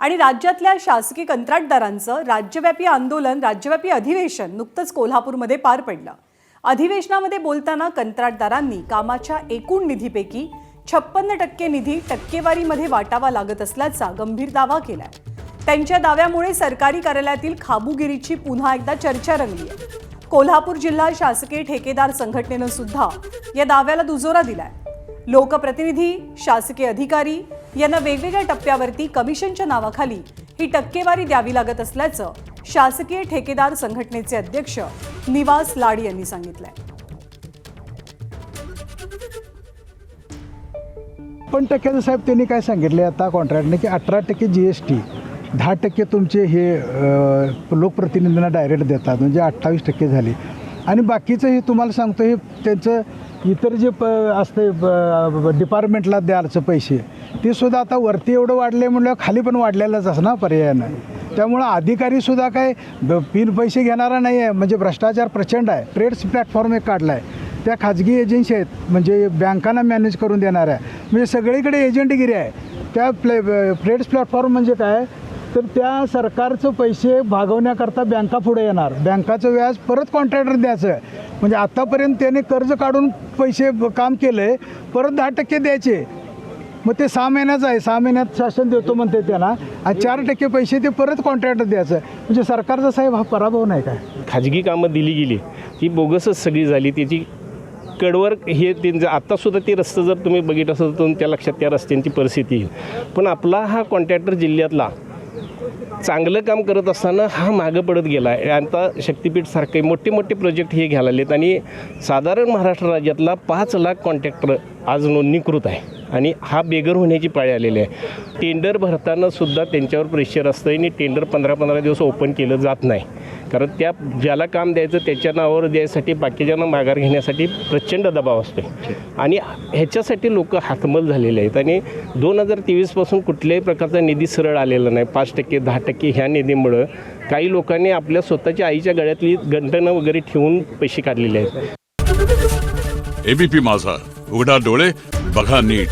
आणि राज्यातल्या शासकीय कंत्राटदारांचं राज्यव्यापी आंदोलन, राज्यव्यापी अधिवेशन नुकतंच कोल्हापूरमध्ये पार पडलं। अधिवेशनामध्ये बोलताना कंत्राटदारांनी कामाच्या एकूण निधीपैकी 56% निधी टक्केवारीमध्ये वाटावा लागत असल्याचा गंभीर दावा केलाय। त्यांच्या दाव्यामुळे सरकारी कार्यालयातील खाबूगिरीची पुन्हा एकदा चर्चा रंगली आहे। कोल्हापूर जिल्हा शासकीय ठेकेदार संघटनेनं सुद्धा या दाव्याला दुजोरा दिलाय। लोकप्रतिनिधी, शासकीय अधिकारी यांना वेगवेगळ्या टप्प्यावरती कमिशनच्या नावाखाली ही टक्केवारी द्यावी लागत असल्याचं शासकीय ठेकेदार संघटनेचे अध्यक्ष निवास लाड यांनी सांगितलंय। पण टक्क्याचं साहेब त्यांनी काय सांगितले आता कॉन्ट्रॅक्टने की 18% GST, 10% तुमचे हे लोकप्रतिनिधींना डायरेक्ट देतात, म्हणजे 28% झाले। आणि बाकीचं हे तुम्हाला सांगतो, हे त्यांचं इतर जे असते डिपार्टमेंटला द्यायचं पैसे ते सुद्धा आता वरती एवढं वाढले म्हणलं खाली पण वाढलेलंच असं ना पर्यायानं। त्यामुळं अधिकारीसुद्धा काय बिन पैसे घेणारा नाही आहे, म्हणजे भ्रष्टाचार प्रचंड आहे। ट्रेड्स प्लॅटफॉर्म एक काढला आहे, त्या खाजगी एजन्सी आहेत, म्हणजे बँकांना मॅनेज करून देणाऱ्या, म्हणजे सगळीकडे एजंटगिरी आहे। त्या ट्रेड्स प्लॅटफॉर्म म्हणजे काय, तर त्या सरकारचं पैसे भागवण्याकरता बँका पुढे येणार, बँकाचं व्याज परत कॉन्ट्रॅक्टर द्यायचं। म्हणजे आत्तापर्यंत त्याने कर्ज काढून पैसे काम केलं आहे, परत 10% द्यायचे। मग ते 6 महिन्याचं आहे, 6 महिन्यात शासन देतो म्हणते त्यांना, आणि 4% पैसे ते परत कॉन्ट्रॅक्टर द्यायचं। म्हणजे सरकारचा साहेब हा पराभव नाही काय? खाजगी कामं दिली गेली ती बोगसच सगळी झाली। त्याची कडवर हे त्यांचं आत्तासुद्धा ते रस्ते जर तुम्ही बघितलं असेल तर तुमच्या लक्षात त्या रस्त्यांची परिस्थिती आहे। पण आपला हा कॉन्ट्रॅक्टर जिल्ह्यातला चांगलं काम करत असताना हा मागं पडत गेला आहे। आता शक्तिपीठसारखे मोठे मोठे प्रोजेक्ट हे घ्यायला लागलेत, आणि साधारण महाराष्ट्र राज्यातला 5 लाख कॉन्ट्रॅक्टर आज नोंदणीकृत आहे, आणि हा बेघर होण्याची पाळी आलेली आहे। टेंडर भरताना सुद्धा त्यांच्यावर प्रेशर असतं, आणि टेंडर 15-15 दिवस ओपन केलं जात नाही, कारण त्या ज्याला काम द्यायचं त्याच्या नावावर द्यायसाठी बाकीच्यांना माघार घेण्यासाठी प्रचंड दबाव असतो, आणि ह्याच्यासाठी लोक हातमल झालेले आहेत। आणि 2023पासून कुठल्याही प्रकारचा निधी सरळ आलेला नाही। 5%, 10% ह्या निधीमुळं काही लोकांनी आपल्या स्वतःच्या आईच्या गळ्यातली गंटणं वगैरे ठेवून पैसे काढलेले आहेत। एबीपी माझा, उघडा डोळे बघा नीट।